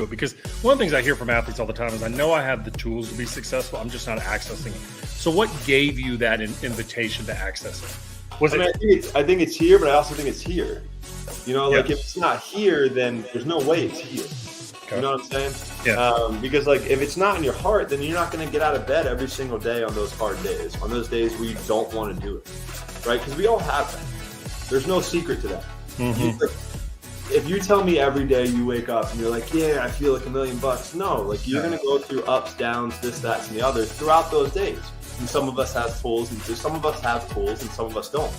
it? Because one of the things I hear from athletes all the time is I know I have the tools to be successful. I'm just not accessing it. So what gave you that invitation to access it? I think it's here, but I also think it's here. If it's not here, then there's no way it's here. Okay. You know what I'm saying? Yeah. Because if it's not in your heart, then you're not going to get out of bed every single day on those hard days, on those days where you don't want to do it, right? Because we all have that. There's no secret to that. Mm-hmm. If you tell me every day you wake up and you're like, yeah, I feel like $1 million, no, you're going to go through ups, downs, this, that, and the other throughout those days. And some of us have tools, and some of us don't.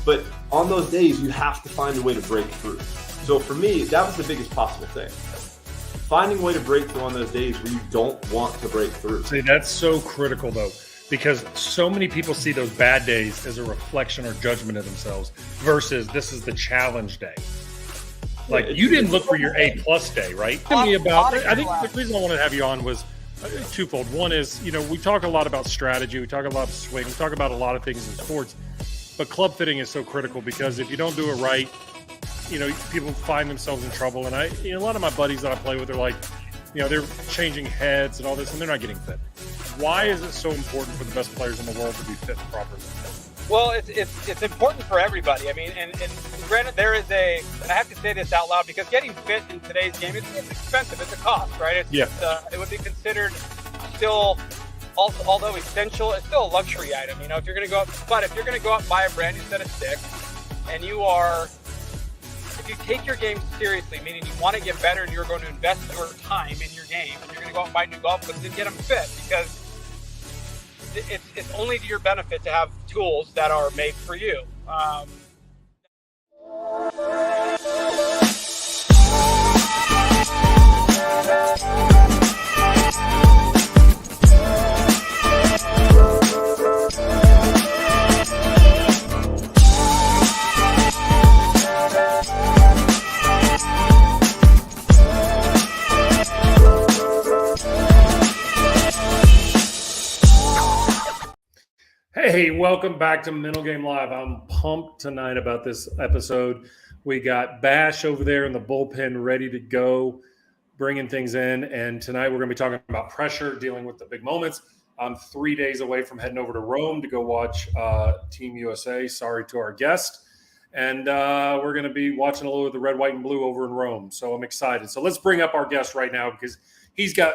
But on those days, you have to find a way to break through. So for me, that was the biggest possible thing. Finding a way to break through on those days where you don't want to break through. See, that's so critical, though, because so many people see those bad days as a reflection or judgment of themselves versus this is the challenge day. You didn't look for your A+ day, right? Tell me about. I think the reason I wanted to have you on was twofold. One is, we talk a lot about strategy, we talk a lot of swing, we talk about a lot of things in sports, but club fitting is so critical because if you don't do it right, people find themselves in trouble. And a lot of my buddies that I play with are like, they're changing heads and all this, and they're not getting fit. Why is it so important for the best players in the world to be fit properly? Well, it's important for everybody. I mean, and granted, there is and I have to say this out loud because getting fit in today's game, it's expensive. It's a cost, right? It would be considered still, also, although essential, it's still a luxury item. If you're going to go out and buy a brand new set of sticks, and if you take your game seriously, meaning you want to get better and you're going to invest your time in your game, and you're going to go out and buy new golf clubs and get them fit because it's only to your benefit to have tools that are made for you. Hey, welcome back to Mental Game Live. I'm pumped tonight about this episode. We got Bash over there in the bullpen ready to go, bringing things in. And tonight we're going to be talking about pressure, dealing with the big moments. I'm 3 days away from heading over to Rome to go watch Team USA. Sorry to our guest. And we're going to be watching a little of the red, white, and blue over in Rome. So I'm excited. So let's bring up our guest right now because he's got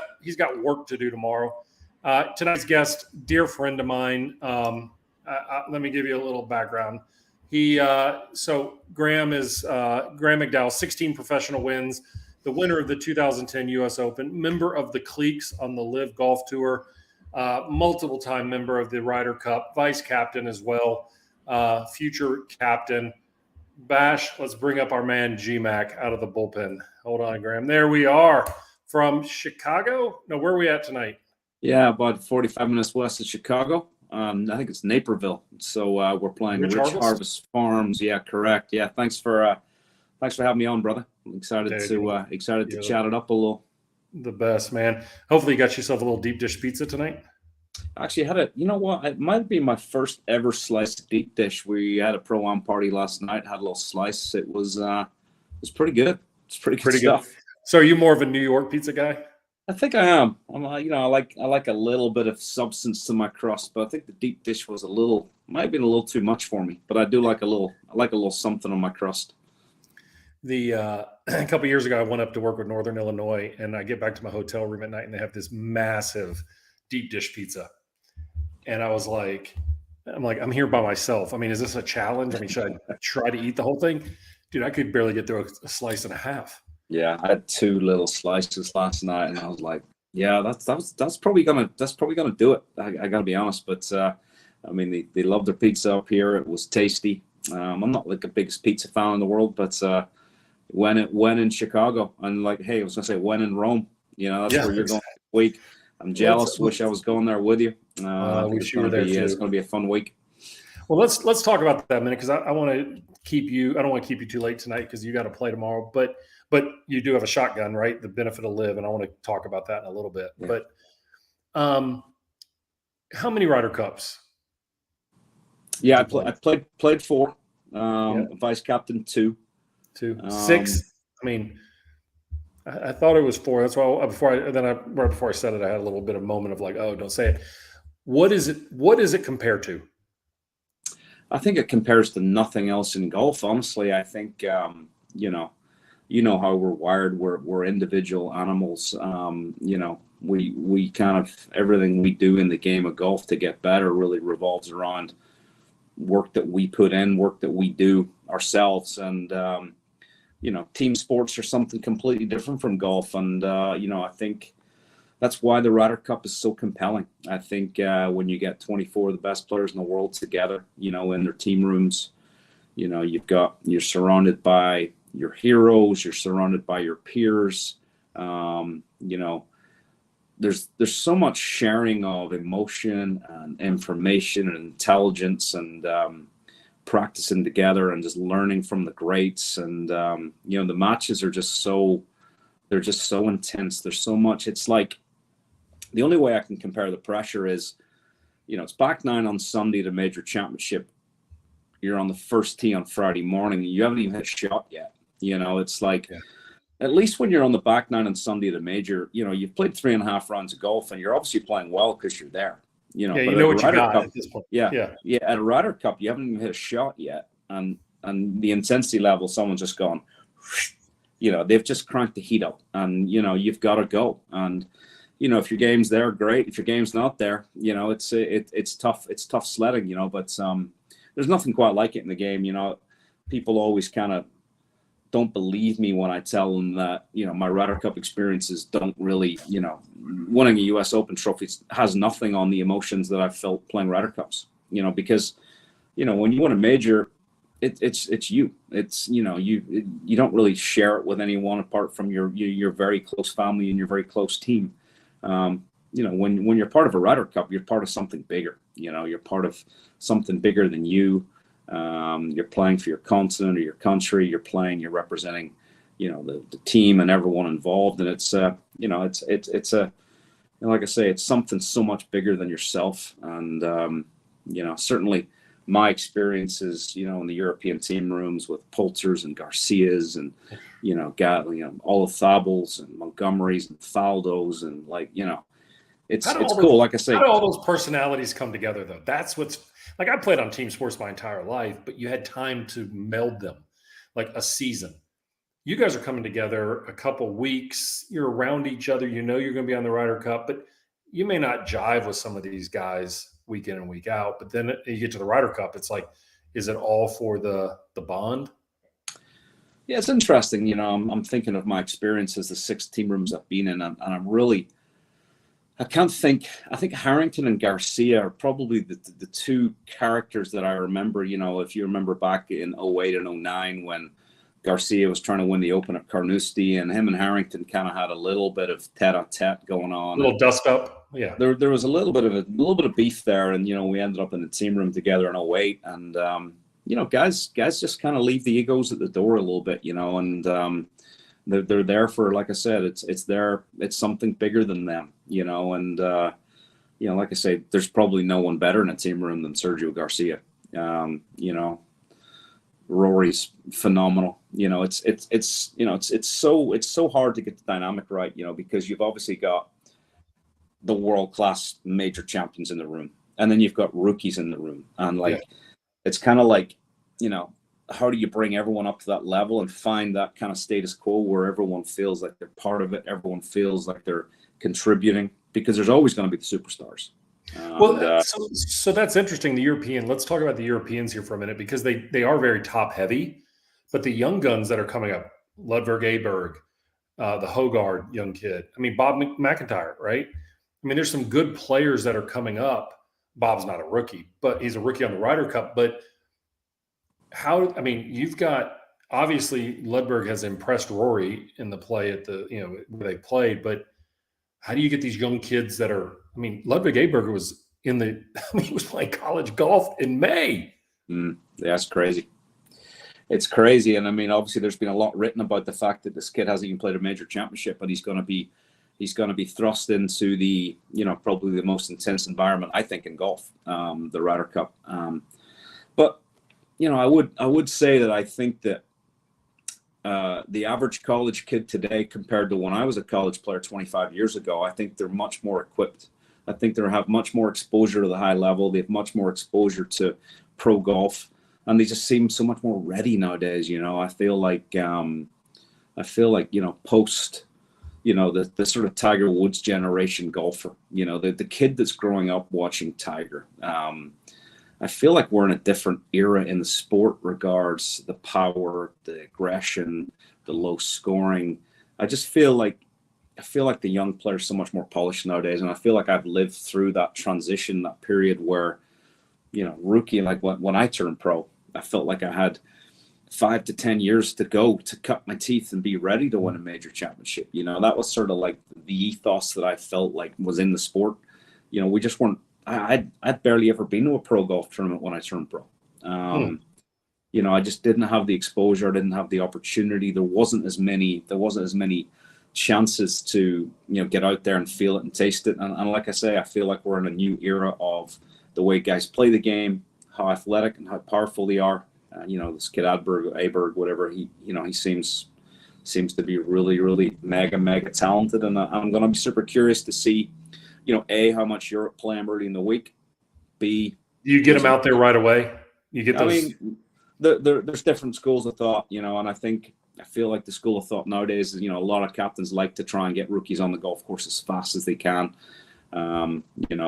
work to do tomorrow. Tonight's guest, dear friend of mine. Let me give you a little background. So Graeme McDowell, 16 professional wins, the winner of the 2010 U.S. Open, member of the Cliques on the Live Golf Tour, multiple time member of the Ryder Cup, vice captain as well, future captain. Bash, let's bring up our man G-Mac out of the bullpen. Hold on, Graeme. There we are from Chicago. No, where are we at tonight? Yeah, about 45 minutes west of Chicago. I think it's Naperville. So we're playing Rich Harvest Farms. Yeah, correct. Yeah, thanks for having me on, brother. I'm excited to chat it up a little. The best, man. Hopefully you got yourself a little deep dish pizza tonight. Actually, it might be my first ever sliced deep dish. We had a pro-am party last night. Had a little slice. It was pretty good. It's pretty good stuff. Good. So are you more of a New York pizza guy? I think I am. I like a little bit of substance to my crust, but I think the deep dish might have been a little too much for me. But I do like a little something on my crust. A couple years ago, I went up to work with Northern Illinois, and I get back to my hotel room at night, and they have this massive deep dish pizza, and I was like, I'm here by myself. I mean, is this a challenge? I mean, should I try to eat the whole thing? Dude, I could barely get through a slice and a half. Yeah, I had 2 little slices last night, and I was like, "Yeah, that's probably gonna do it." I gotta be honest, but I mean, they love their pizza up here. It was tasty. I'm not like the biggest pizza fan in the world, but when in Chicago, and hey, I was gonna say when in Rome, that's where you're going this week. I'm jealous. Wish I was going there with you. I think it's gonna be a fun week. Well, let's talk about that a minute because I want to keep you. I don't want to keep you too late tonight because you got to play tomorrow, but you do have a shotgun, right? The benefit of Live, and I want to talk about that in a little bit. Yeah. But how many Ryder Cups? Yeah, I played 4. Vice captain 2. 6. I mean, I thought it was 4. That's why right before I said it, I had a little bit of moment of like, oh, don't say it. What is it? What does it compare to? I think it compares to nothing else in golf. Honestly, I think you know how we're wired. We're individual animals. We kind of everything we do in the game of golf to get better really revolves around work that we put in, work that we do ourselves, and team sports are something completely different from golf. And I think that's why the Ryder Cup is so compelling. I think when you get 24 of the best players in the world together, in their team rooms, you're surrounded by your heroes, you're surrounded by your peers. There's so much sharing of emotion and information and intelligence and practicing together and just learning from the greats. And the matches are just they're just so intense. There's so much. It's like the only way I can compare the pressure is, it's back 9 on Sunday, the major championship. You're on the first tee on Friday morning. You haven't even hit a shot yet. It's like, at least when you're on the back 9 on Sunday of the major, you've played 3.5 rounds of golf and you're obviously playing well because you're there. But you know what you got Cup, at this point. Yeah. At a Ryder Cup, you haven't even hit a shot yet. And the intensity level, someone's just gone, they've just cranked the heat up and, you've got to go. And, if your game's there, great. If your game's not there, it's tough. It's tough sledding, but there's nothing quite like it in the game. People always kind of don't believe me when I tell them that, my Ryder Cup experiences don't really, winning a US Open trophy has nothing on the emotions that I've felt playing Ryder Cups, because, when you win a major, it's you. It's, you don't really share it with anyone apart from your very close family and your very close team. When you're part of a Ryder Cup, you're part of something bigger. You're part of something bigger than you. You're playing for your continent or your country. You're representing, the team and everyone involved. And it's like I say, it's something so much bigger than yourself. And certainly my experiences, in the European team rooms with Poulters and Garcias and all of Thabels and Montgomerys and Faldos and it's cool. Like I say, how do all those personalities come together though? That's what's like. I played on team sports my entire life, but you had time to meld them, like a season. You guys are coming together a couple weeks. You're around each other. You're going to be on the Ryder Cup, but you may not jive with some of these guys week in and week out. But then you get to the Ryder Cup. It's like, is it all for the bond? Yeah, it's interesting. I'm thinking of my experiences, the 6 team rooms I've been in, and I'm really, I think Harrington and Garcia are probably the 2 characters that I remember. If you remember back in 08 and 09 when Garcia was trying to win the Open at Carnoustie, and him and Harrington kind of had a little bit of tete-a-tete going on. A little dust up. Yeah. There was a little bit of beef there, and we ended up in the team room together in 08, and guys just kind of leave the egos at the door a little bit, and they're there for, like I said, it's something bigger than them, and like I say, there's probably no one better in a team room than Sergio Garcia. Rory's phenomenal. It's so hard to get the dynamic right, because you've obviously got the world-class major champions in the room, and then you've got rookies in the room, and it's kind of like, how do you bring everyone up to that level and find that kind of status quo where everyone feels like they're part of it, everyone feels like they're contributing, because there's always going to be the superstars. So that's interesting. The European. Let's talk about the Europeans here for a minute, because they are very top heavy, but the young guns that are coming up, Ludvig Aberg, the Hogard young kid. I mean, Bob McIntyre, right? I mean, there's some good players that are coming up. Bob's not a rookie, but he's a rookie on the Ryder Cup. But you've got, obviously Ludvig has impressed Rory in the play at the, where they played, but how do you get these young kids that are, Ludvig Aberg was he was playing college golf in May. That's crazy. It's crazy. And obviously there's been a lot written about the fact that this kid hasn't even played a major championship, but he's going to be thrust into the, probably the most intense environment, I think, in golf, the Ryder Cup. But, I would say that I think that the average college kid today compared to when I was a college player 25 years ago, I think they're much more equipped. I think they have much more exposure to the high level. They have much more exposure to pro golf, and they just seem so much more ready nowadays. I feel like post, the sort of Tiger Woods generation golfer, the kid that's growing up watching Tiger. I feel like we're in a different era in the sport regards the power, the aggression, the low scoring. I feel like the young player's so much more polished nowadays, and I feel like I've lived through that transition, that period where, rookie, like when I turned pro, I felt like I had 5 to 10 years to go to cut my teeth and be ready to win a major championship. That was sort of like the ethos that I felt like was in the sport. We just weren't. I'd barely ever been to a pro golf tournament when I turned pro. I just didn't have the exposure. I didn't have the opportunity. There wasn't as many chances to, get out there and feel it and taste it. And like I say, I feel like we're in a new era of the way guys play the game, how athletic and how powerful they are. This kid Aberg, whatever, he seems to be really, really mega talented. And I'm going to be super curious to see, A, how much Europe play him early in the week. B, you get him out there right away. You get those. I mean, there's different schools of thought, and I feel like the school of thought nowadays is, a lot of captains like to try and get rookies on the golf course as fast as they can,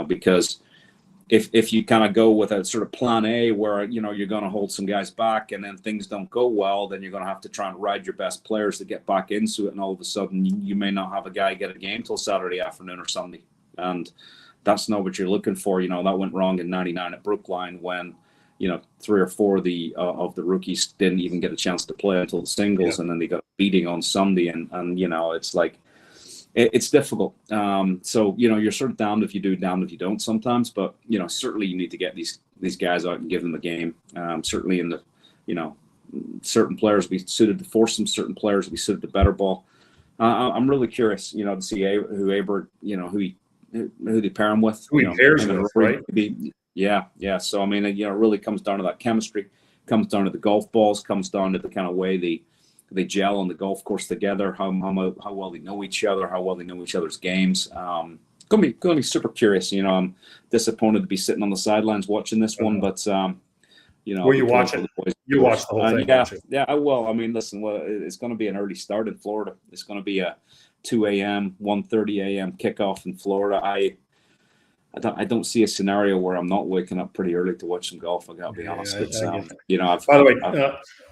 because if you kind of go with a sort of plan A where, you're going to hold some guys back and then things don't go well, then you're going to have to try and ride your best players to get back into it. And all of a sudden you may not have a guy get a game till Saturday afternoon or Sunday. And that's not what you're looking for. That went wrong in 99 at Brookline when, 3 or 4 of the rookies didn't even get a chance to play until the singles. Yeah. And then they got a beating on Sunday. And it's like, it's difficult. So, you're sort of damned if you do, damned if you don't sometimes. But, certainly you need to get these guys out and give them a game. Certainly in the, certain players be suited to foursome, certain players be suited to better ball. I'm really curious, to see who Aberg, who they pair him with. Who he pairs with, right? Yeah. So, I mean, it really comes down to that chemistry, comes down to the golf balls, comes down to the kind of way they gel on the golf course together, how well they know each other, how well they know each other's games. Going to be super curious. I'm disappointed to be sitting on the sidelines watching this one, but were you watching? You watched the whole thing. Yeah, I will. I mean, listen, it's going to be an early start in Florida. It's going to be a 2 a.m., 1:30 a.m. kickoff in Florida. I don't see a scenario where I'm not waking up pretty early to watch some golf. I got to be honest. By the way,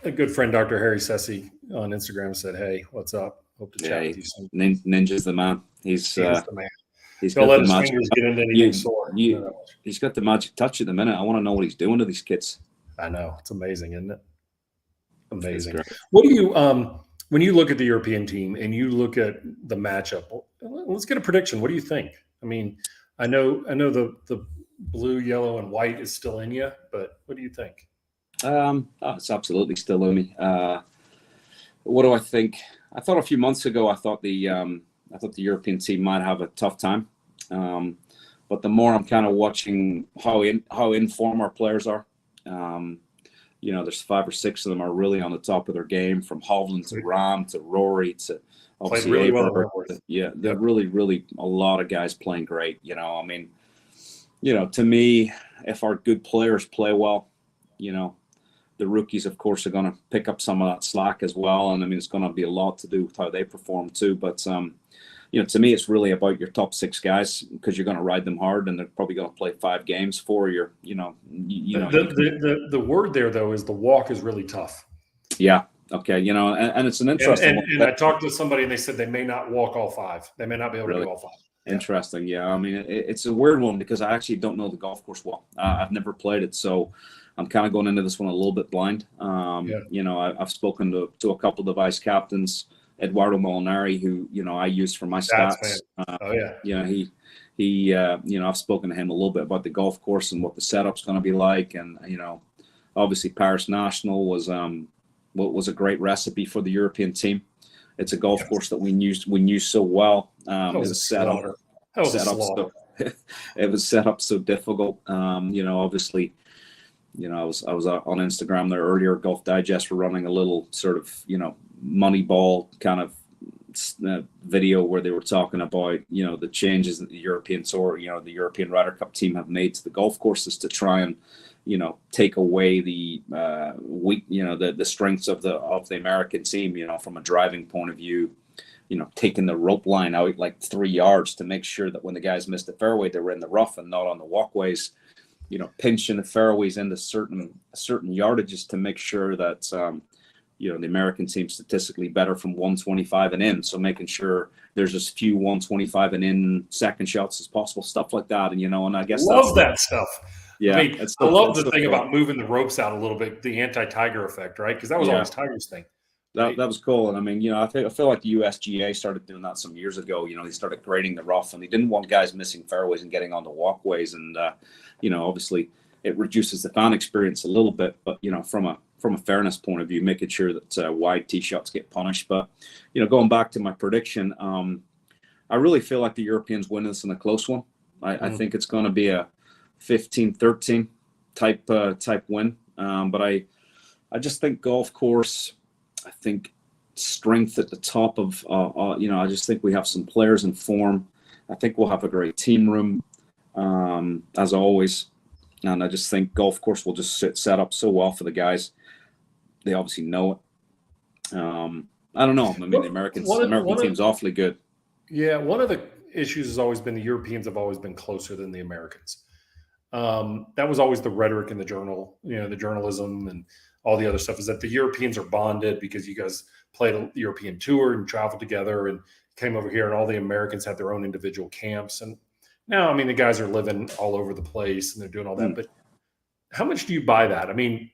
a good friend, Dr. Harry Sessi on Instagram said, "Hey, what's up? Hope to chat with you soon." Ninja's the man. He's the man. Don't let his fingers get into anything sore. He's got the magic touch at the minute. I want to know what he's doing to these kids. I know. It's amazing, isn't it? Amazing. What do you when you look at the European team and you look at the matchup, let's get a prediction. What do you think? I mean, I know the blue, yellow, and white is still in you, but what do you think? It's absolutely still in me. What do I think? I thought a few months ago, I thought the European team might have a tough time. But the more I'm kind of watching how in form our players are, there's 5 or 6 of them are really on the top of their game, from Hovland to Rahm to Rory to obviously really Aberg. They're really, really a lot of guys playing great. I mean, to me, if our good players play well, the rookies, of course, are going to pick up some of that slack as well. And I mean, it's going to be a lot to do with how they perform too. But, to me, it's really about your top 6 guys, because you're going to ride them hard, and they're probably going to play 5 games for your, The word there, though, is the walk is really tough. Yeah. Okay. And it's an interesting one. And I talked to somebody, and they said they may not walk all 5. They may not be able to do all 5. Interesting. Yeah. I mean, it's a weird one because I actually don't know the golf course well. I've never played it. So I'm kind of going into this one a little bit blind. I've spoken to a couple of the vice captains, Eduardo Molinari, who, I use for my stats. I've spoken to him a little bit about the golf course and what the setup's going to be like. And, obviously Paris National was a great recipe for the European team. It's a golf course that we knew so well. It was set up so difficult. Obviously, I was on Instagram there earlier. Golf Digest were running a little sort of, Moneyball kind of video where they were talking about, the changes that the European Tour, the European Ryder Cup team have made to the golf courses to try and, take away the weak, the strengths of the American team, from a driving point of view, taking the rope line out like 3 yards to make sure that when the guys missed the fairway, they were in the rough and not on the walkways, pinching the fairways into certain yardages to make sure that, the American team statistically better from 125 and in. So making sure there's as few 125 and in second shots as possible, stuff like that. And, and I guess love that stuff. Yeah. I mean, I love the thing about moving the ropes out a little bit, the anti-Tiger effect, right? Because that was always Tiger's thing. That was cool. And I mean, I feel like the USGA started doing that some years ago. They started grading the rough and they didn't want guys missing fairways and getting on the walkways. And, obviously it reduces the fan experience a little bit, but, from a fairness point of view, making sure that wide tee shots get punished. But, going back to my prediction, I really feel like the Europeans win this in a close one. I think it's going to be a 15-13 type win. But I just think golf course, I think strength at the top of, I just think we have some players in form. I think we'll have a great team room, as always. And I just think golf course will just set up so well for the guys. They obviously know it. I don't know. I mean, the American team's awfully good. Yeah, one of the issues has always been the Europeans have always been closer than the Americans. That was always the rhetoric in the journal, the journalism and all the other stuff, is that the Europeans are bonded because you guys played a European tour and traveled together and came over here, and all the Americans had their own individual camps. And now, I mean, the guys are living all over the place and they're doing all that. But how much do you buy that? I mean,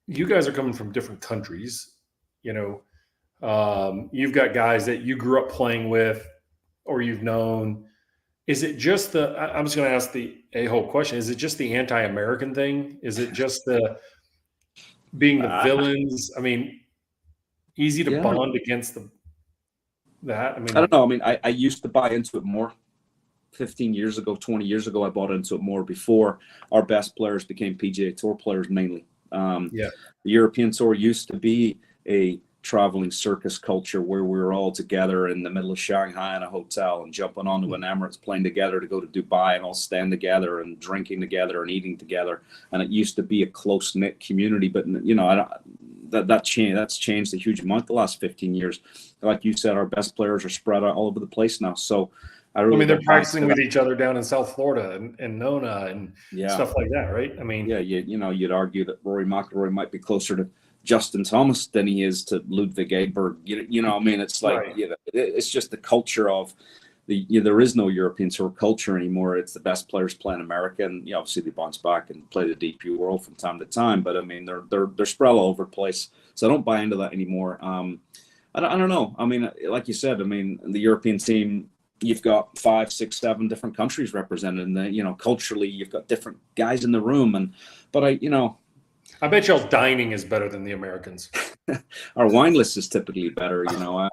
you guys are coming from different countries. You've got guys that you grew up playing with or you've known. Is it just I'm just going to ask the a-hole question. Is it just the anti-American thing? Is it just the being the villains? I mean, easy to bond against that? I mean, I don't know. I mean, I used to buy into it more. 15 years ago, 20 years ago, I bought into it more before our best players became PGA Tour players mainly. The European Tour used to be a traveling circus culture where we were all together in the middle of Shanghai in a hotel and jumping onto an Emirates plane together to go to Dubai and all stand together and drinking together and eating together. And it used to be a close-knit community, but that's changed a huge amount the last 15 years. Like you said, our best players are spread out all over the place now. So I mean, they're practicing with each other down in South Florida and Nona and stuff like that, right? I mean, you'd argue that Rory McIlroy might be closer to Justin Thomas than he is to Ludwig Aberg. I mean, it's like it's just the culture of there is no European Tour culture anymore. It's the best players playing America, and obviously they bounce back and play the DP World from time to time. But I mean, they're spread all over the place, so I don't buy into that anymore. I don't know. I mean, like you said, I mean, the European team. You've got 5, 6, 7 different countries represented, and culturally, you've got different guys in the room. But I bet y'all's dining is better than the Americans. Our wine list is typically better. I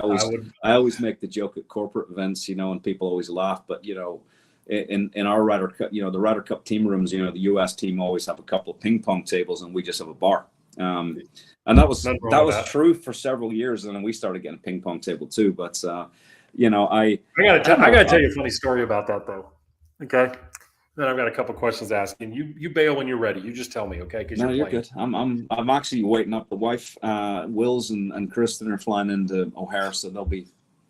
always make the joke at corporate events, and people always laugh. But in our Ryder Cup, the Ryder Cup team rooms, the U.S. team always have a couple of ping pong tables, and we just have a bar. And that was true for several years, and then we started getting a ping pong table too. But I gotta tell you a funny story about that though. Okay. Then I've got a couple questions to ask, and you bail when you're ready. You just tell me, okay? No, you're good. I'm actually waiting up. The wife, Wills and Kristen are flying into O'Hare, so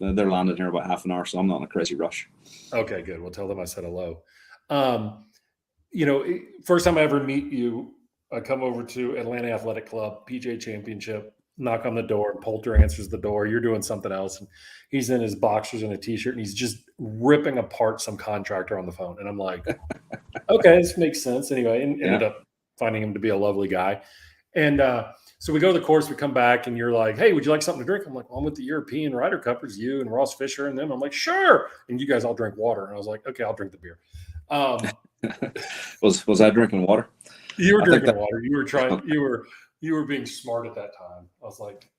they're landing here about half an hour. So I'm not in a crazy rush. Okay, good. We'll tell them I said hello. First time I ever meet you, I come over to Atlanta Athletic Club, PGA Championship. Knock on the door, Poulter answers the door. You're doing something else. And he's in his boxers and a t-shirt, and he's just ripping apart some contractor on the phone. And I'm like, okay, this makes sense. Anyway, and ended up finding him to be a lovely guy. And so we go to the course, we come back, and you're like, hey, would you like something to drink? I'm like, well, I'm with the European Ryder Cuppers, you and Ross Fisher and them. I'm like, sure. And you guys all drink water. And I was like, okay, I'll drink the beer. Was I drinking water? You were drinking water. You were trying, you were being smart at that time. I was like,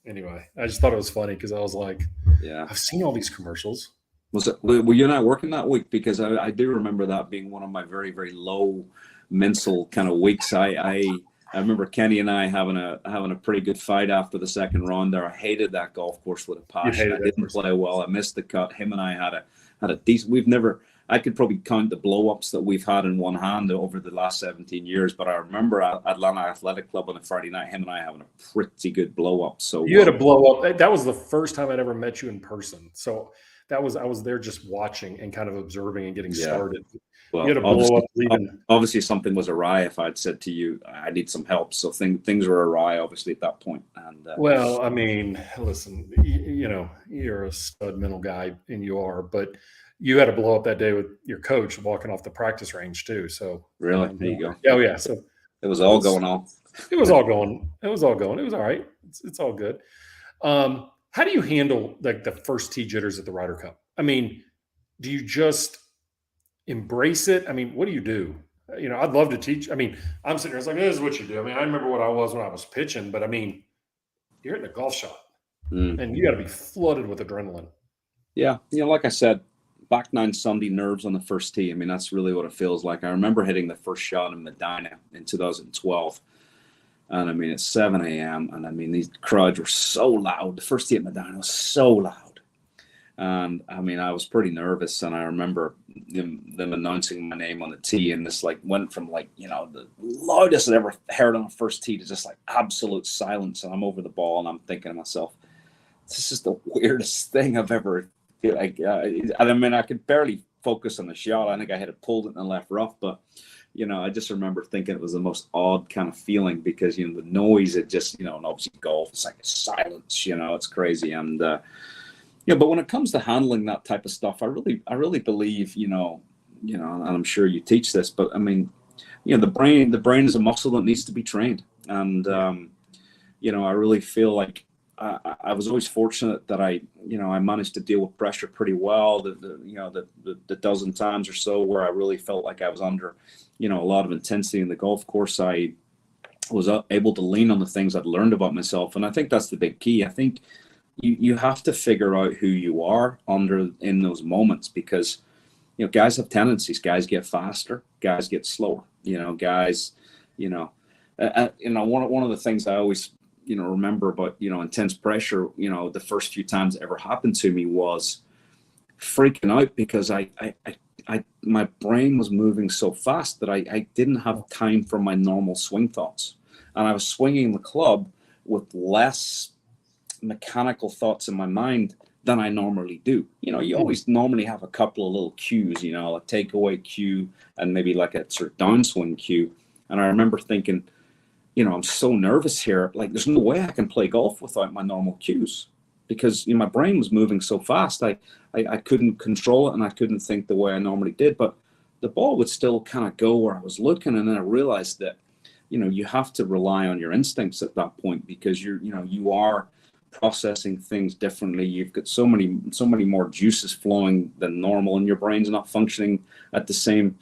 anyway, I just thought it was funny because I was like, I've seen all these commercials. Were you not working that week? Because I do remember that being one of my very, very low mental kind of weeks. I I remember Kenny and I having a pretty good fight after the second round there. I hated that golf course with a passion. I didn't play well. I missed the cut. Him and I had a decent. I could probably count the blow-ups that we've had in one hand over the last 17 years. But I remember at Atlanta Athletic Club on a Friday night, him and I having a pretty good blow-up. So you had a blow-up. That was the first time I'd ever met you in person. So I was there just watching and kind of observing and getting started. Well, you had a blow-up leaving. Obviously, something was awry if I'd said to you, I need some help. So things were awry, obviously, at that point. And well, I mean, listen, you're a stud mental guy, and you are, but you had a blow up that day with your coach walking off the practice range too. So really, there you go. Oh yeah. So it was all going on. It was all going. It was all right. It's all good. How do you handle like the first tee jitters at the Ryder Cup? I mean, do you just embrace it? I mean, what do you do? I'd love to teach. I mean, I'm sitting here, it's like, this is what you do. I mean, I remember what I was when I was pitching, but I mean, you're hitting a golf shot and you got to be flooded with adrenaline. Yeah. Like I said, back nine Sunday, nerves on the first tee. I mean, that's really what it feels like. I remember hitting the first shot in Medina in 2012. And I mean, it's 7 a.m. And I mean, these crowds were so loud. The first tee at Medina was so loud. And I mean, I was pretty nervous. And I remember them announcing my name on the tee. And this went from the loudest I'd ever heard on the first tee to just absolute silence. And I'm over the ball and I'm thinking to myself, this is the weirdest thing I've ever. I mean, I could barely focus on the shot. I think I had it pulled it in the left rough, but I just remember thinking it was the most odd kind of feeling because the noise, it just and obviously golf, it's like a silence, it's crazy. And but when it comes to handling that type of stuff, I really believe and I'm sure you teach this, but I mean, the brain is a muscle that needs to be trained, and I really feel like I was always fortunate that I managed to deal with pressure pretty well. The dozen times or so where I really felt like I was under, a lot of intensity in the golf course, I was able to lean on the things I'd learned about myself. And I think that's the big key. I think you have to figure out who you are in those moments because, guys have tendencies. Guys get faster. Guys get slower. Guys, one of the things I always remember about, intense pressure, the first few times it ever happened to me was freaking out because my brain was moving so fast that I didn't have time for my normal swing thoughts. And I was swinging the club with less mechanical thoughts in my mind than I normally do. You always normally have a couple of little cues, a takeaway cue and maybe like a sort of downswing cue. And I remember thinking, I'm so nervous here. There's no way I can play golf without my normal cues because my brain was moving so fast. I couldn't control it and I couldn't think the way I normally did. But the ball would still kind of go where I was looking. And then I realized that, you have to rely on your instincts at that point because you are processing things differently. You've got so many more juices flowing than normal, and your brain's not functioning at the same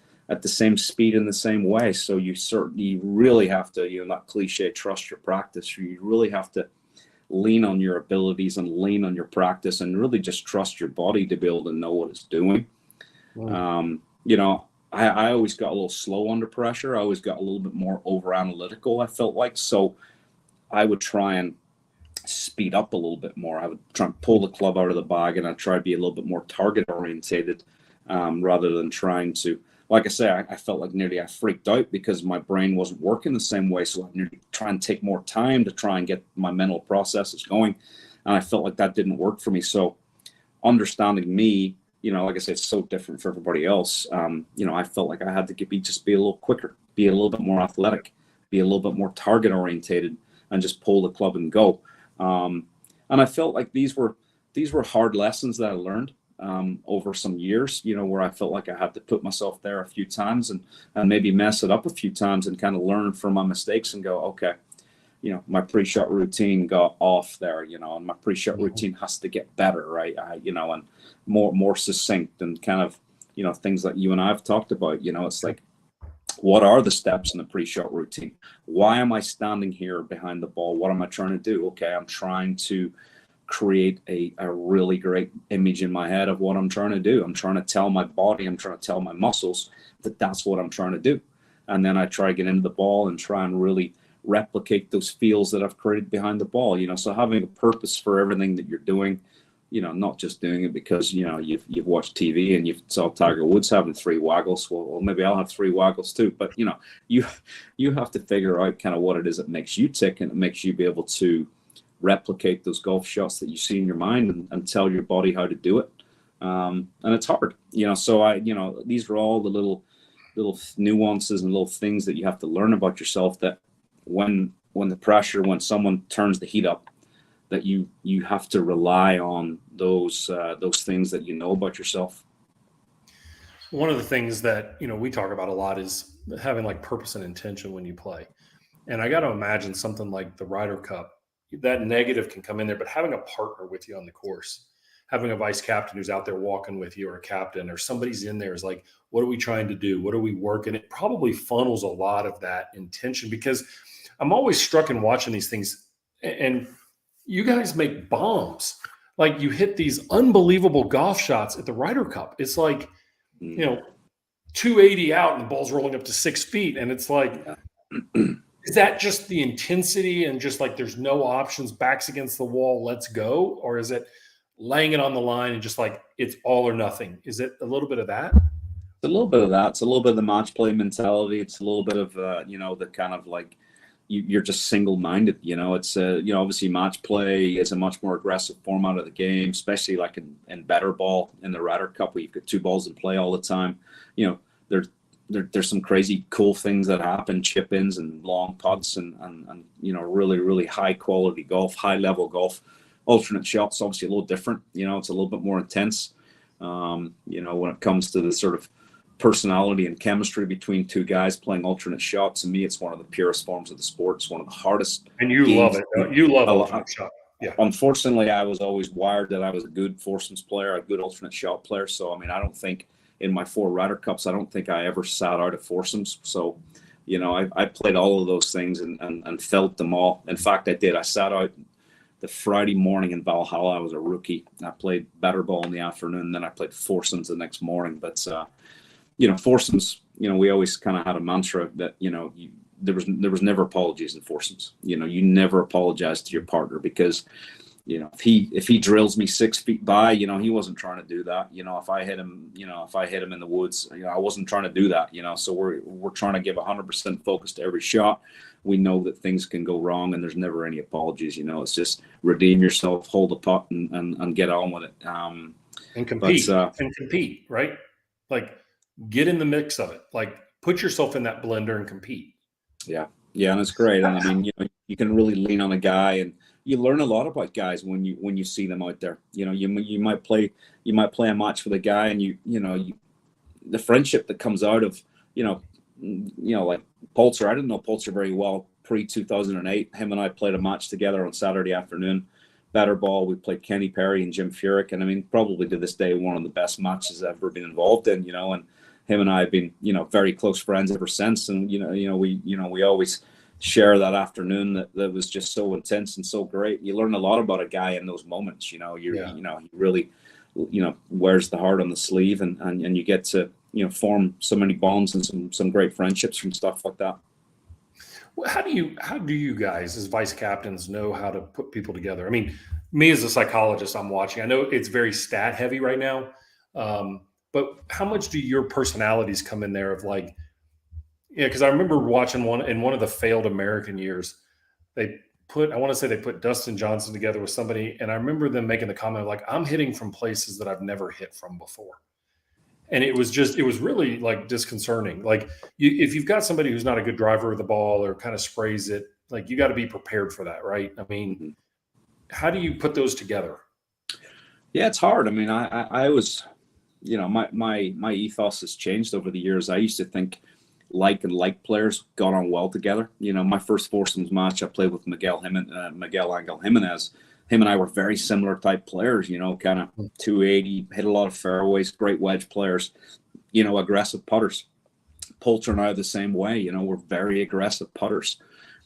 speed in the same way. So you really have to, that cliche, trust your practice. You really have to lean on your abilities and lean on your practice and really just trust your body to be able to know what it's doing. Wow. I always got a little slow under pressure. I always got a little bit more over analytical, I felt like. So I would try and speed up a little bit more. I would try and pull the club out of the bag and I'd try to be a little bit more target orientated rather than trying to, like I say, I felt like nearly I freaked out because my brain wasn't working the same way. So I nearly try and take more time to try and get my mental processes going. And I felt like that didn't work for me. So understanding me, like I said, it's so different for everybody else. I felt like I had to be a little quicker, be a little bit more athletic, be a little bit more target orientated and just pull the club and go. And I felt like these were hard lessons that I learned over some years, where I felt like I had to put myself there a few times and maybe mess it up a few times and kind of learn from my mistakes and go, okay, my pre-shot routine got off there, and my pre-shot routine has to get better, right? And more succinct and kind of, things that you and I have talked about, it's like, what are the steps in the pre-shot routine? Why am I standing here behind the ball? What am I trying to do? Okay, I'm trying to create a really great image in my head of what I'm trying to do. I'm trying to tell my body, I'm trying to tell my muscles that that's what I'm trying to do. And then I try to get into the ball and try and really replicate those feels that I've created behind the ball. So having a purpose for everything that you're doing, not just doing it because, you've watched TV and you saw Tiger Woods having 3 waggles. Well, maybe I'll have 3 waggles too. But, you have to figure out kind of what it is that makes you tick, and it makes you be able to replicate those golf shots that you see in your mind and tell your body how to do it. And it's hard, so these are all the little nuances and little things that you have to learn about yourself, that when someone turns the heat up, that you have to rely on those things that you know about yourself. One of the things that, we talk about a lot is having like purpose and intention when you play. And I got to imagine something like the Ryder Cup, that negative can come in there, but having a partner with you on the course, having a vice captain who's out there walking with you, or a captain, or somebody's in there is like, what are we trying to do? What are we working? It probably funnels a lot of that intention, because I'm always struck in watching these things, and you guys make bombs. Like, you hit these unbelievable golf shots at the Ryder Cup. It's like, 280 out and the ball's rolling up to 6 feet. And it's like, is that just the intensity and just like there's no options, backs against the wall, let's go? Or is it laying it on the line and just like it's all or nothing? Is it a little bit of that? It's a little bit of that. It's a little bit of the match play mentality. It's a little bit of, the kind of like you're just single-minded. It's, obviously match play is a much more aggressive format of the game, especially like in better ball in the Ryder Cup, where you've got 2 balls in play all the time. There's some crazy cool things that happen, chip-ins and long putts and really, really high-quality golf, high-level golf. Alternate shots, obviously a little different. It's a little bit more intense, when it comes to the sort of personality and chemistry between 2 guys playing alternate shots. To me, it's one of the purest forms of the sport. It's one of the hardest. And you love it. You love alternate shot. Yeah. Unfortunately, I was always wired that I was a good foursomes player, a good alternate shot player. So, I don't think in my 4 Ryder Cups, I don't think I ever sat out of foursomes. So, I played all of those things and felt them all. In fact, I did. I sat out the Friday morning in Valhalla. I was a rookie. I played better ball in the afternoon. Then I played foursomes the next morning. But, foursomes, we always kind of had a mantra that, there was never apologies in foursomes. You never apologize to your partner, because, if he drills me 6 feet by, he wasn't trying to do that. If I hit him in the woods, I wasn't trying to do that. So we're trying to give 100% focus to every shot. We know that things can go wrong, and there's never any apologies. It's just redeem yourself, hold the putt, and get on with it. And compete, right? Like, get in the mix of it. Like, put yourself in that blender and compete. Yeah, and it's great. And you can really lean on a guy, and you learn a lot about guys when you see them out there. You might play a match with a guy, and the friendship that comes out of like Poulter. I didn't know Poulter very well pre-2008. Him and I played a match together on Saturday afternoon. Better ball. We played Kenny Perry and Jim Furyk, and probably to this day one of the best matches I've ever been involved in. And him and I have been very close friends ever since. And we always share that afternoon that was just so intense and so great. You learn a lot about a guy in those moments. He really wears the heart on the sleeve, and you get to form so many bonds and some great friendships from stuff like that. How do you guys as vice captains know how to put people together? Me as a psychologist, I'm watching. I know it's very stat heavy right now, but how much do your personalities come in there of like, because I remember watching one of the failed American years, I want to say they put Dustin Johnson together with somebody, and I remember them making the comment like, I'm hitting from places that I've never hit from before. And it was really like disconcerting. Like, if you've got somebody who's not a good driver of the ball or kind of sprays it, like, you got to be prepared for that, right? How do you put those together? Yeah, it's hard. I was, my ethos has changed over the years. I used to think like players got on well together. My first foursomes match I played with Miguel Angel Jimenez. Him and I were very similar type players, kind of 280, hit a lot of fairways, great wedge players, aggressive putters. Poulter and I are the same way, we're very aggressive putters.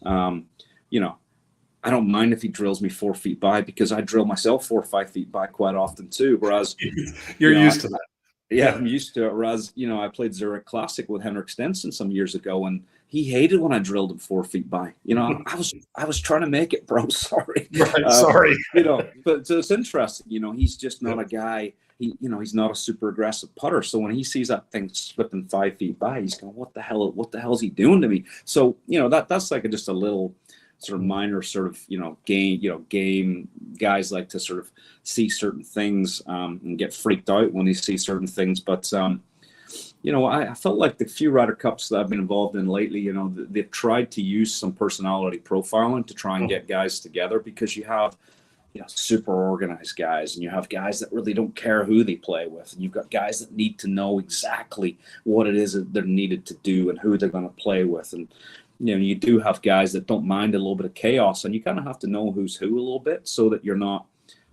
I don't mind if he drills me 4 feet by, because I drill myself 4 or 5 feet by quite often too. Whereas you're used to that. Yeah, I'm used to it. Whereas, I played Zurich Classic with Henrik Stenson some years ago, and he hated when I drilled him 4 feet by. You know, I was trying to make it, bro. Sorry. Right, sorry. You know, but so it's interesting. You know, he's just not a guy. He's not a super aggressive putter. So when he sees that thing slipping 5 feet by, he's going, what the hell is he doing to me? So, you know, that's like just a little sort of minor sort of, game guys like to sort of see certain things and get freaked out when they see certain things. But, I felt like the few Ryder Cups that I've been involved in lately, you know, they've tried to use some personality profiling to try and get guys together, because you have, super organized guys, and you have guys that really don't care who they play with. And you've got guys that need to know exactly what it is that they're needed to do and who they're going to play with. And, you do have guys that don't mind a little bit of chaos, and you kind of have to know who's who a little bit so that you're not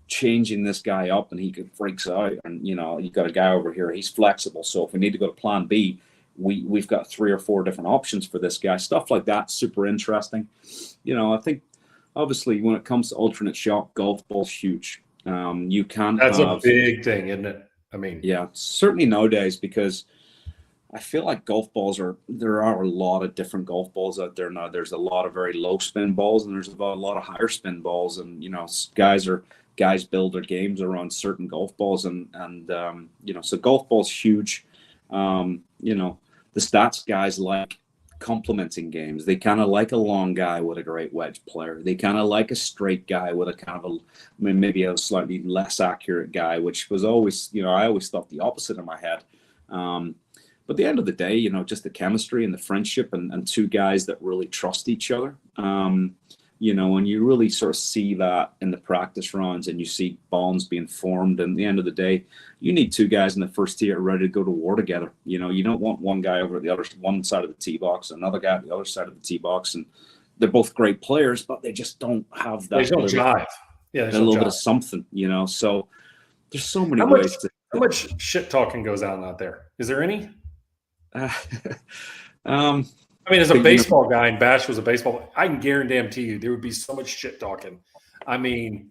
changing this guy up and he freaks out. And, you've got a guy over here, he's flexible. So if we need to go to plan B, we've got 3 or 4 different options for this guy. Stuff like that, super interesting. I think, obviously, when it comes to alternate shot, golf ball's huge. You can't. That's a big thing, isn't it? I mean, yeah, certainly nowadays, because I feel like there are a lot of different golf balls out there now. There's a lot of very low spin balls, and there's a lot of higher spin balls. And guys build their games around certain golf balls, and so golf ball's huge. The stats guys like complementing games. They kind of like a long guy with a great wedge player. They kind of like a straight guy with a kind of maybe a slightly less accurate guy, which was always, I always thought the opposite in my head. But at the end of the day, just the chemistry and the friendship and 2 guys that really trust each other. And you really sort of see that in the practice rounds, and you see bonds being formed. And at the end of the day, you need 2 guys in the first tee ready to go to war together. You don't want one guy over at the other one side of the tee box, another guy at the other side of the tee box, and they're both great players, but they just don't have that. They don't jive. Yeah, a little bit of something, So there's so many ways to. How much shit talking goes on out there? Is there any? I mean, as a baseball guy, and Bash was a baseball, I can guarantee you there would be so much shit talking. I mean,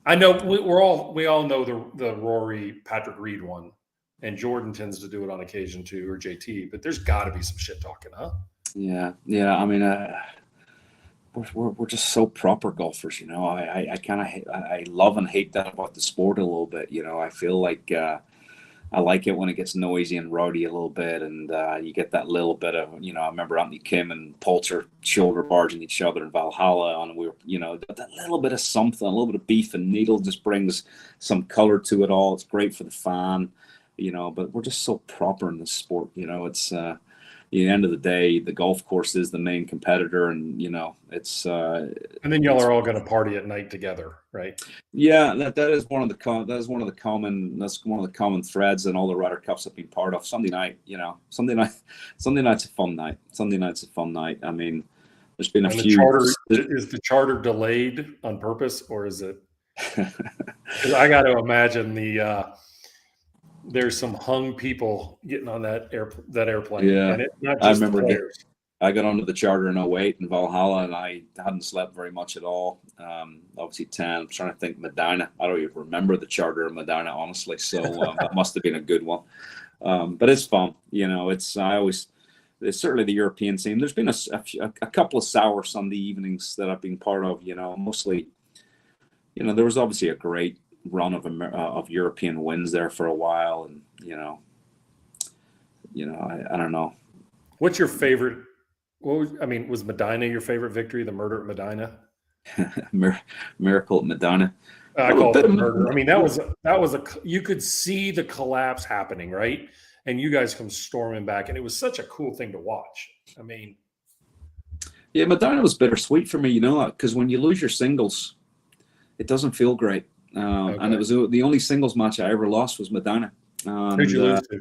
I know we all know the Rory Patrick Reed one, and Jordan tends to do it on occasion too, or JT. But there's got to be some shit talking, huh? Yeah. I mean, we're just so proper golfers, I love and hate that about the sport a little bit. I feel like. I like it when it gets noisy and rowdy a little bit, and you get that little bit of, I remember Anthony Kim and Poulter shoulder barging each other in Valhalla, and we were, that little bit of something, a little bit of beef and needle just brings some color to it all. It's great for the fan, but we're just so proper in this sport, it's at the end of the day, the golf course is the main competitor, and it's. And then y'all are all going to party at night together, right? Yeah, that is one of the common threads in all the Ryder Cups I've been part of. Sunday night, Sunday night's a fun night. Sunday night's a fun night. I mean, there's been a few. Is the charter delayed on purpose, or is it? Because I got to imagine there's some hung people getting on that airplane. Yeah, and not just I remember. Players. I got onto the charter in 2008 in Valhalla, and I hadn't slept very much at all. Obviously 10. I'm trying to think Medina. I don't even remember the charter in Medina, honestly. So that must have been a good one. But it's fun. It's certainly the European scene. There's been a couple of sour Sunday evenings that I've been part of. Mostly. There was obviously a great run of European wins there for a while, and I don't know. What's your favorite? Was Medina your favorite victory? The murder at Medina? Miracle at Medina. I call it the murder. I mean, that was you could see the collapse happening, right? And you guys come storming back, and it was such a cool thing to watch. I mean, yeah, Medina was bittersweet for me, because when you lose your singles, it doesn't feel great. And it was the only singles match I ever lost was Medina. Who'd you lose to?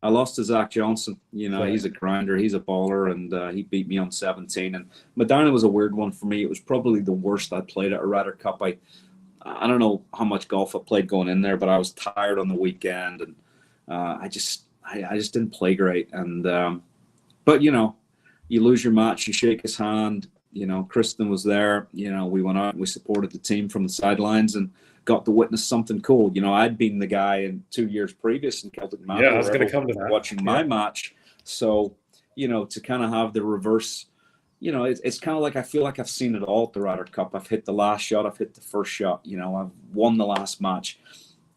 I lost to Zach Johnson. Right. He's a grinder. He's a baller, and he beat me on 17. And Medina was a weird one for me. It was probably the worst I played at a Ryder Cup. I don't know how much golf I played going in there, but I was tired on the weekend, and I just didn't play great. And but you lose your match, you shake his hand. Kristen was there. We went out and we supported the team from the sidelines and got to witness something cool. I'd been the guy in 2 years previous in Celtic Mountain. Yeah, I was going to come to that. Watching my match. So, to kind of have the reverse. It's kind of like I feel like I've seen it all at the Ryder Cup. I've hit the last shot. I've hit the first shot. I've won the last match.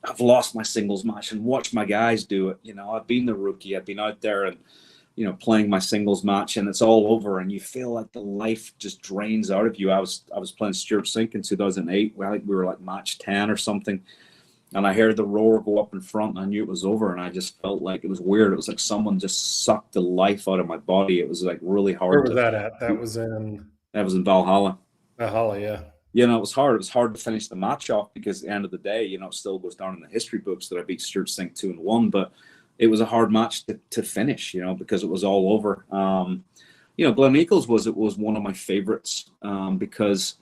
I've lost my singles match and watched my guys do it. I've been the rookie. I've been out there and, playing my singles match, and it's all over, and you feel like the life just drains out of you. I was playing Stuart Sink in 2008. We were like match 10 or something. And I heard the roar go up in front, and I knew it was over, and I just felt like it was weird. It was like someone just sucked the life out of my body. It was like really hard. Where was that at? That was in Valhalla. Valhalla, yeah. It was hard. It was hard to finish the match off because at the end of the day, it still goes down in the history books that I beat Stuart Sink 2-1, but it was a hard match to finish, because it was all over. Glen Eagles was one of my favorites because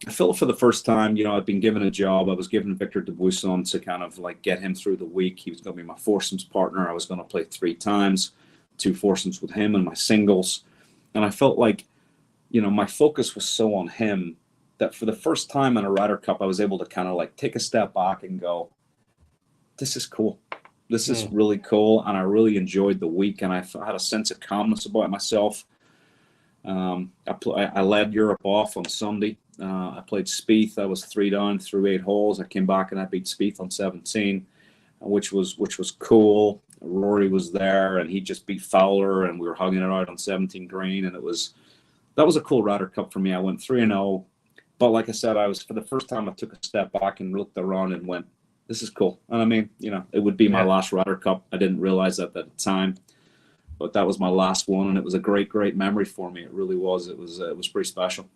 I felt for the first time, I'd been given a job. I was given Victor Dubuisson to kind of like get him through the week. He was going to be my foursomes partner. I was going to play 3 times, 2 foursomes with him and my singles. And I felt like, my focus was so on him that for the first time in a Ryder Cup, I was able to kind of like take a step back and go, this is cool. This is really cool. And I really enjoyed the week. And I had a sense of calmness about myself. I led Europe off on Sunday. I played Spieth. I was 3 down through 8 holes. I came back and I beat Spieth on 17, which was cool. Rory was there, and he just beat Fowler, and we were hugging it out on 17 green, and that was a cool Ryder Cup for me. I went 3-0, but like I said, for the first time I took a step back and looked around and went, "This is cool." And I mean, it would be my last Ryder Cup. I didn't realize that at the time, but that was my last one, and it was a great, great memory for me. It really was. It was pretty special.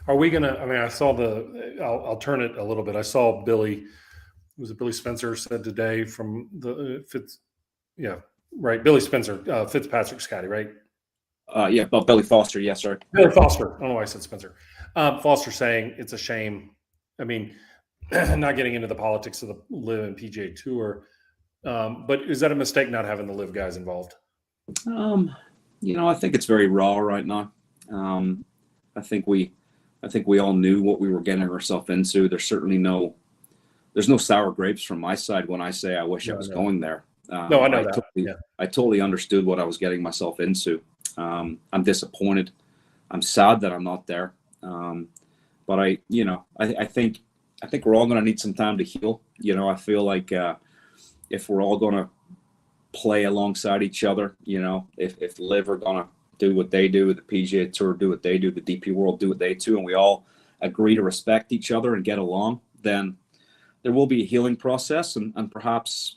Are we gonna? I mean, I saw I'll turn it a little bit. I saw Billy. Was it Billy Spencer said today from the Billy Spencer, Fitzpatrick's caddy, right? But Billy Foster, yes, sir. Billy Foster. I don't know why I said Spencer. Foster saying it's a shame. I mean, not getting into the politics of the LIV and PGA Tour, but is that a mistake not having the LIV guys involved? I think it's very raw right now. I think we all knew what we were getting ourselves into. There's certainly no sour grapes from my side when I say I wish I was going there. No, I know that. I totally understood what I was getting myself into. I'm disappointed. I'm sad that I'm not there. But I think we're all going to need some time to heal. I feel like if we're all going to play alongside each other, if LIV are going to do what they do, the PGA Tour do what they do, the DP World do what they do, and we all agree to respect each other and get along, then there will be a healing process, and perhaps,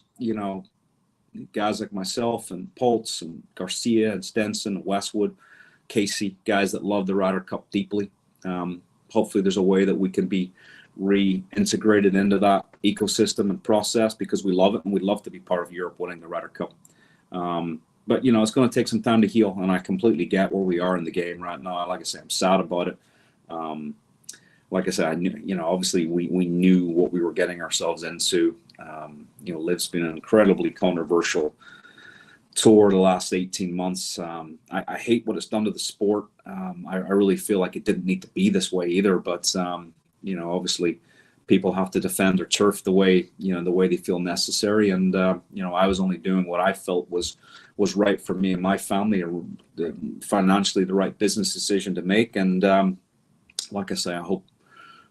guys like myself and Poltz and Garcia and Stenson, Westwood, Casey, guys that love the Ryder Cup deeply. Hopefully there's a way that we can be reintegrated into that ecosystem and process because we love it and we'd love to be part of Europe winning the Ryder Cup. But, it's going to take some time to heal, and I completely get where we are in the game right now. Like I say, I'm sad about it. Like I said, I knew, obviously we knew what we were getting ourselves into. LIV's been an incredibly controversial tour the last 18 months. I hate what it's done to the sport. I really feel like it didn't need to be this way either, but, obviously people have to defend their turf the way they feel necessary. And, I was only doing what I felt was right for me and my family, financially the right business decision to make. And, like I say, I hope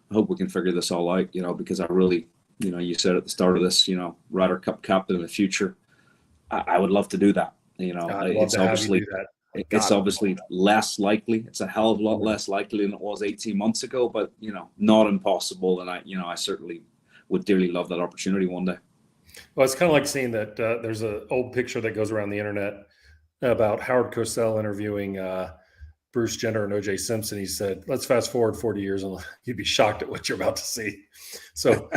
we can figure this all out, because I really, you said at the start of this, Ryder Cup captain in the future. I would love to do that. It's obviously less likely. It's a hell of a lot less likely than it was 18 months ago, but, not impossible. And I certainly would dearly love that opportunity one day. Well, it's kind of like seeing that there's an old picture that goes around the internet about Howard Cosell interviewing Bruce Jenner and O.J. Simpson. He said, let's fast forward 40 years and you'd be shocked at what you're about to see. So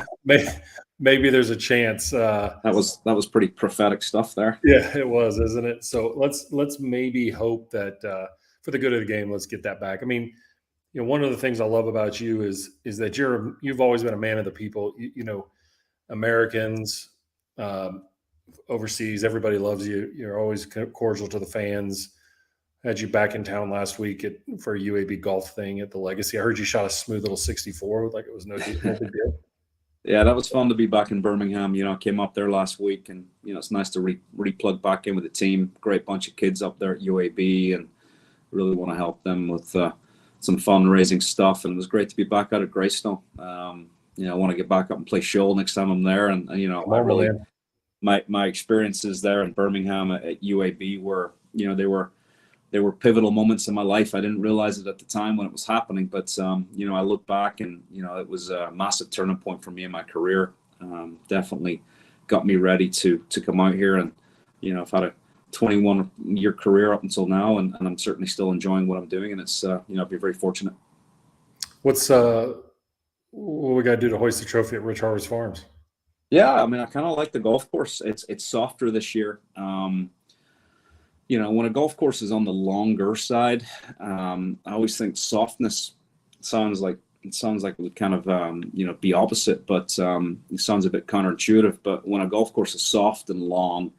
maybe there's a chance. That was pretty prophetic stuff there. Yeah, it was, isn't it? So let's maybe hope that for the good of the game, let's get that back. I mean, one of the things I love about you is that you've always been a man of the people. Americans, overseas, everybody loves you. You're always cordial to the fans. Had you back in town last week for a UAB golf thing at the Legacy. I heard you shot a smooth little 64, like it was no big deal. Yeah, that was fun to be back in Birmingham. I came up there last week, and it's nice to re-plug back in with the team. Great bunch of kids up there at UAB, and really want to help them with some fundraising stuff. And it was great to be back out at Greystone. I want to get back up and play shoal next time I'm there. And my experiences there in Birmingham at UAB were, they were pivotal moments in my life. I didn't realize it at the time when it was happening, but I look back and it was a massive turning point for me in my career. Definitely got me ready to come out here, and I've had a 21-year career up until now, and I'm certainly still enjoying what I'm doing, and it's I've been very fortunate. What we got to do to hoist the trophy at Rich Harvest Farms? Yeah, I mean, I kind of like the golf course. It's softer this year. When a golf course is on the longer side, I always think softness sounds like it would kind of be opposite, but it sounds a bit counterintuitive. But when a golf course is soft and long,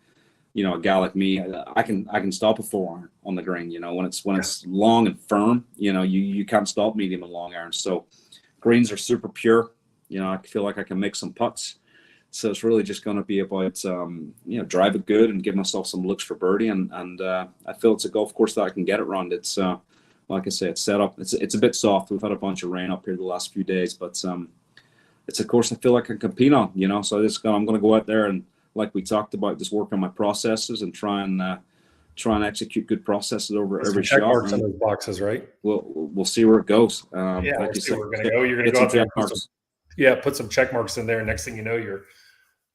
a guy like me, I can stop a 4-iron on the green. When it's long and firm, you can't stop medium and long irons. So greens are super pure. I feel like I can make some putts. So it's really just going to be about, drive it good and give myself some looks for birdie. And I feel it's a golf course that I can get it around. It's, like I say, it's set up. It's a bit soft. We've had a bunch of rain up here the last few days, but it's a course I feel like I can compete on, So I'm going to go out there and, like we talked about, just work on my processes and try and execute good processes over every shot. Check marks on those boxes, right? We'll see where it goes. Like we'll see where we're going to go. You're going to go out there and put some check marks in there. Next thing you know,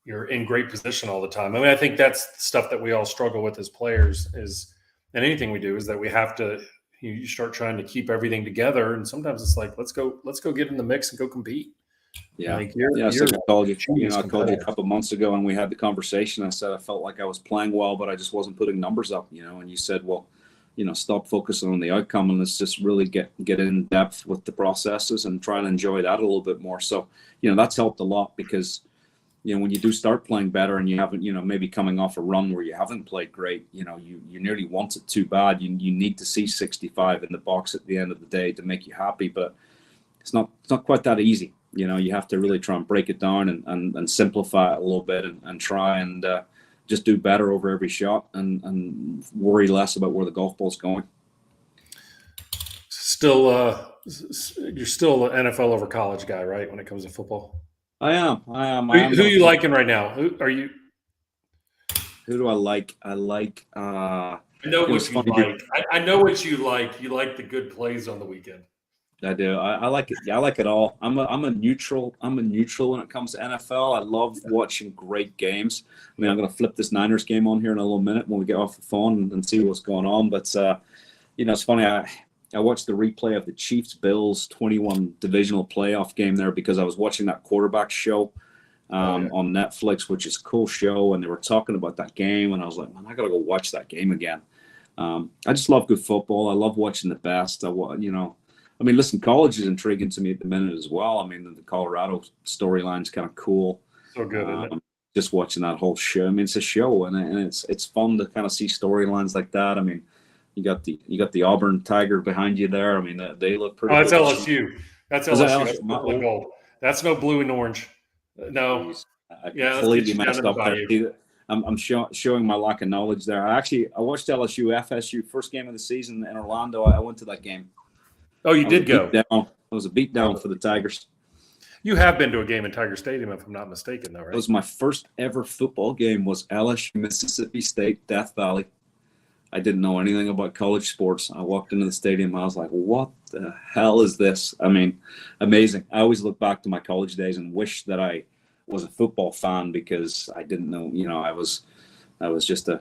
you're in great position all the time. I mean, I think that's the stuff that we all struggle with as players and anything we do is that we have to, you start trying to keep everything together. And sometimes it's like, let's go get in the mix and go compete. Yeah. I called you a couple of months ago and we had the conversation. I said, I felt like I was playing well, but I just wasn't putting numbers up, and you said, well, stop focusing on the outcome and let's just really get in depth with the processes and try and enjoy that a little bit more. So, that's helped a lot because, when you do start playing better and you haven't, maybe coming off a run where you haven't played great, you nearly want it too bad. You need to see 65 in the box at the end of the day to make you happy, but it's not quite that easy. You have to really try and break it down and simplify it a little bit and try and just do better over every shot and worry less about where the golf ball's going. You're still an NFL over college guy, right? When it comes to football, I am. Who are you liking right now? Who are you? Who do I like? I like. I know what you like. I know what you like. You like the good plays on the weekend. I do. I like it. Yeah, I like it all. I'm a neutral. I'm a neutral when it comes to NFL. I love watching great games. I mean, I'm going to flip this Niners game on here in a little minute when we get off the phone and see what's going on. But it's funny. I watched the replay of the Chiefs-Bills 21 divisional playoff game there because I was watching that quarterback show on Netflix, which is a cool show, and they were talking about that game, and I was like, man, I got to go watch that game again. I just love good football. I love watching the best. Listen, college is intriguing to me at the minute as well. I mean, the Colorado storyline is kind of cool. So good, isn't it? Just watching that whole show. I mean, it's a show, and it's fun to kind of see storylines like that. I mean, you got the Auburn Tiger behind you there. I mean, they look pretty. Oh, that's LSU. That's LSU. That's purple and gold. That's no blue and orange. No. I completely messed up there. I'm showing my lack of knowledge there. I watched LSU FSU first game of the season in Orlando. I went to that game. Oh, you did go. It was a beatdown for the Tigers. You have been to a game in Tiger Stadium, if I'm not mistaken, though, right? It was my first ever football game. Was LSU Mississippi State Death Valley. I didn't know anything about college sports. I walked into the stadium. I was like, what the hell is this? I mean, amazing. I always look back to my college days and wish that I was a football fan because I didn't know, I was just a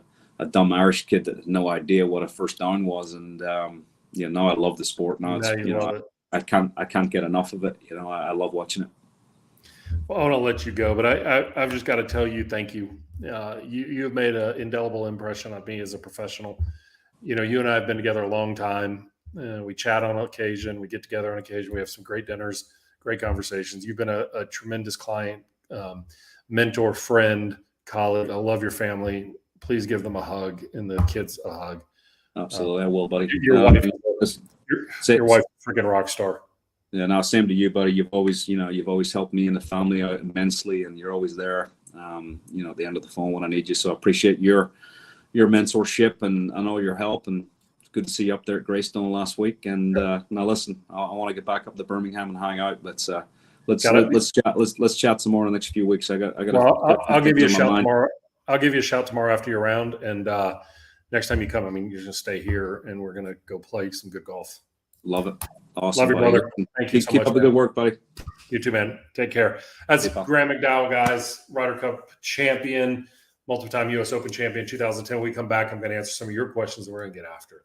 dumb Irish kid that had no idea what a first down was. And, now I love the sport. Now it's, I can't get enough of it. I love watching it. Well, I want to let you go, but I've just got to tell you, thank you. You've made an indelible impression on me as a professional. You and I have been together a long time. We chat on occasion. We get together on occasion. We have some great dinners, great conversations. You've been a tremendous client, mentor, friend, colleague. I love your family. Please give them a hug and the kids a hug. Absolutely, I will, buddy. Your wife is a freaking rock star. Yeah, now same to you, buddy. You've always helped me and the family out immensely, and you're always there. At the end of the phone when I need you. So I appreciate your mentorship and all your help. And it's good to see you up there at Greystone last week. And now listen, I want to get back up to Birmingham and hang out. Let's chat. Let's chat some more in the next few weeks. I'll give you a shout tomorrow. I'll give you a shout tomorrow after you're around. And next time you come, you're going to stay here, and we're going to go play some good golf. Love it. Awesome. Love you, brother. Thank you so much. Keep up the good work, buddy. You too, man. Take care. That's Graeme McDowell, guys. Ryder Cup champion, multiple-time U.S. Open champion, 2010. When we come back, I'm going to answer some of your questions, and we're going to get after it.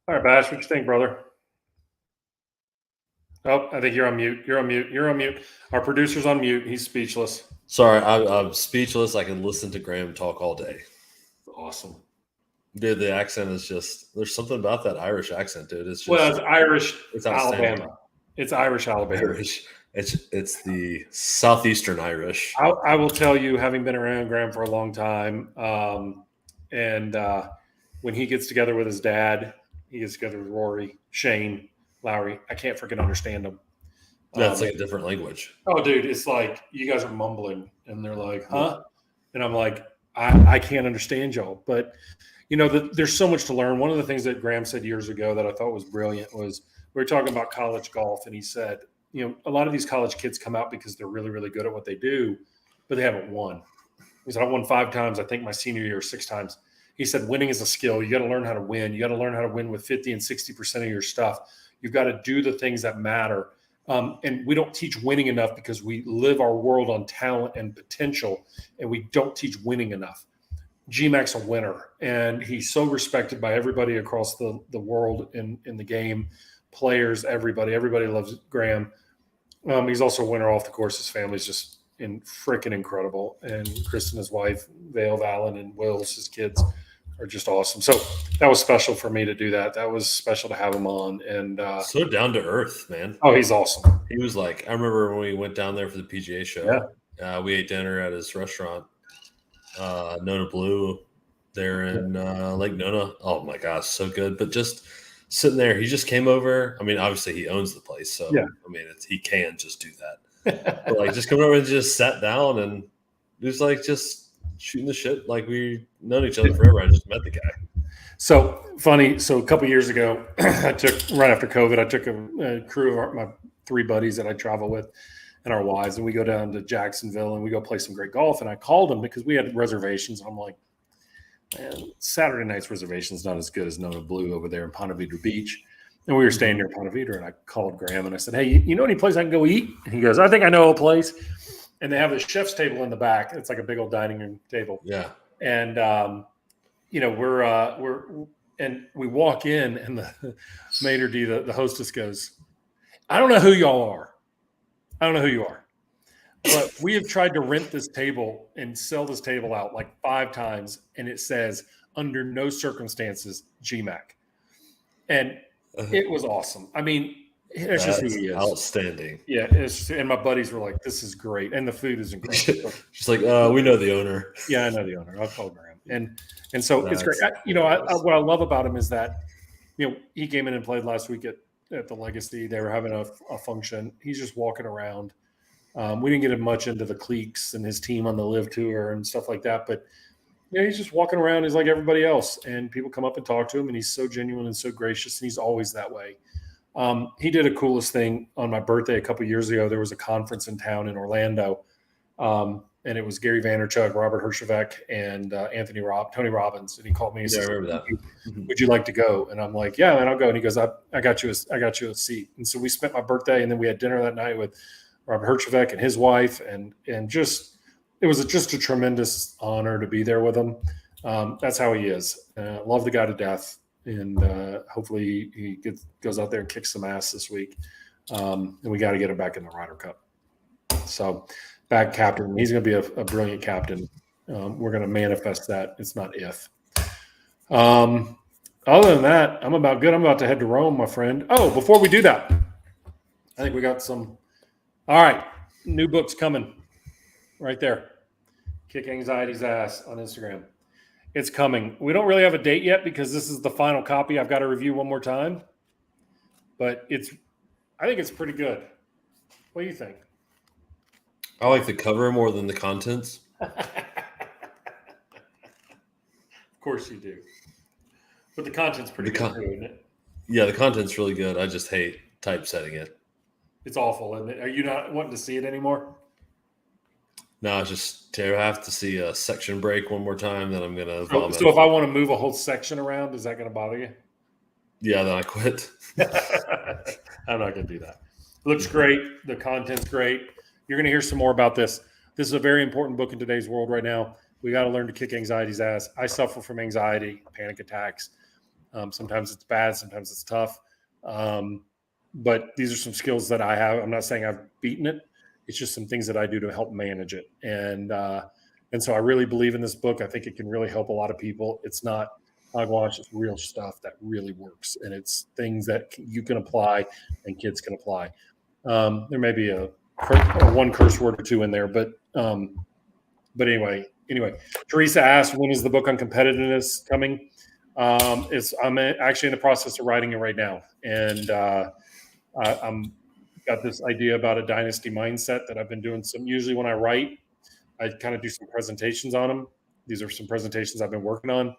All right, Bash, what you think, brother? Oh, I think you're on mute. You're on mute. Our producer's on mute. He's speechless. Sorry, I'm speechless. I can listen to Graeme talk all day. Awesome. Dude, the accent is just – there's something about that Irish accent, dude. It's just, it's Irish it's Alabama. It's Irish Alabama. Irish. It's the southeastern Irish. I will tell you, having been around Graeme for a long time, and when he gets together with his dad – he gets together with Rory, Shane, Lowry. I can't freaking understand them. That's like a different language. Oh, dude, it's like you guys are mumbling, and they're like, huh? And I'm like, I can't understand y'all. But, there's so much to learn. One of the things that Graeme said years ago that I thought was brilliant was we were talking about college golf, and he said, a lot of these college kids come out because they're really, really good at what they do, but they haven't won. He said, I won 5 times, I think my senior year 6 times. He said, winning is a skill. You got to learn how to win. You got to learn how to win with 50 and 60% of your stuff. You've got to do the things that matter. And we don't teach winning enough because we live our world on talent and potential, and we don't teach winning enough. GMAC's a winner, and he's so respected by everybody across the world in the game, players, everybody. Everybody loves Graeme. He's also a winner off the course. His family's just freaking incredible. And Kristen, his wife, Vale, Valen, and Wills, his kids, are just awesome. So that was special for me to do that. That was special to have him on. And so down to earth, man. Oh, he's awesome. He was like, I remember when we went down there for the PGA show. Yeah. We ate dinner at his restaurant, Nona Blue, there in Lake Nona. Oh my gosh, so good. But just sitting there, he just came over. Obviously he owns the place, so yeah. He can just do that. But just coming over and just sat down, and it was like just shooting the shit like we've known each other forever. I just met the guy. So funny. So a couple of years ago, right after COVID, I took a crew of my 3 buddies that I travel with and our wives, and we go down to Jacksonville and we go play some great golf. And I called them because we had reservations. I'm like, man, Saturday night's reservation's not as good as Nona Blue over there in Ponte Vedra Beach. And we were staying near Ponte Vedra, and I called Graeme and I said, hey, you know any place I can go eat? And he goes, I think I know a place. And they have a chef's table in the back. It's like a big old dining room table. Yeah. And, we walk in, and the maitre d', the hostess, goes, I don't know who y'all are. I don't know who you are. But we have tried to rent this table and sell this table out like 5 times. And it says, under no circumstances, GMAC. And it was awesome. It's just who he is. Outstanding. Yeah, and my buddies were like, "This is great," and the food is incredible. Just like, we know the owner. Yeah, I know the owner. I'll call Graeme, and so it's great. What I love about him is that, he came in and played last week at the Legacy. They were having a function. He's just walking around. We didn't get him much into the cliques and his team on the Live Tour and stuff like that, but he's just walking around. He's like everybody else, and people come up and talk to him, and he's so genuine and so gracious, and he's always that way. He did a coolest thing on my birthday a couple of years ago. There was a conference in town in Orlando, and it was Gary Vaynerchuk, Robert Herjavec, and Tony Robbins. And he called me and said, I remember that. Would you like to go? And I'm like, yeah, man, I'll go. And he goes, I got you a seat. And so we spent my birthday, and then we had dinner that night with Robert Herjavec and his wife, and just it was just a tremendous honor to be there with him. That's how he is. Love the guy to death. And hopefully he goes out there and kicks some ass this week. And we got to get him back in the Ryder Cup. So back captain. He's going to be a brilliant captain. We're going to manifest that. It's not if. Other than that, I'm about good. I'm about to head to Rome, my friend. Oh, before we do that, I think we got some. All right. New books coming right there. Kick Anxiety's Ass on Instagram. It's coming. We don't really have a date yet because this is the final copy. I've got to review one more time. But I think it's pretty good. What do you think? I like the cover more than the contents. Of course you do. But the content's pretty good too, isn't it? Yeah, the content's really good. I just hate typesetting it. It's awful, isn't it? Are you not wanting to see it anymore? No, it's just to have to see a section break one more time, then I'm going to vomit. So if I want to move a whole section around, is that going to bother you? Yeah, then I quit. I'm not going to do that. Looks great. The content's great. You're going to hear some more about this. This is a very important book in today's world right now. We got to learn to kick anxiety's ass. I suffer from anxiety, panic attacks. Sometimes it's bad. Sometimes it's tough. But these are some skills that I have. I'm not saying I've beaten it. It's just some things that I do to help manage it. And so I really believe in this book. I think it can really help a lot of people. It's not hogwash. It's real stuff that really works. And it's things that you can apply and kids can apply. There may be a one curse word or two in there, but anyway, Teresa asked, when is the book on competitiveness coming? I'm actually in the process of writing it right now. And I'm got this idea about a dynasty mindset that I've been doing usually when I write, I kind of do some presentations on them. These are some presentations I've been working on.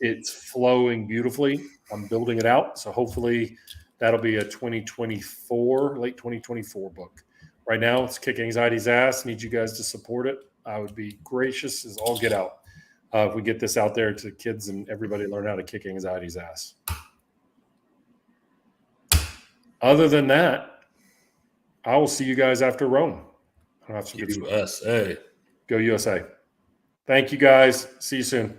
It's flowing beautifully. I'm building it out. So hopefully that'll be a late 2024 book. Right now it's Kick Anxiety's Ass. Need you guys to support it. I would be gracious as all get out. If we get this out there to kids and everybody learn how to kick anxiety's ass. Other than that, I will see you guys after Rome. I'll have some USA. Go USA. Thank you guys. See you soon.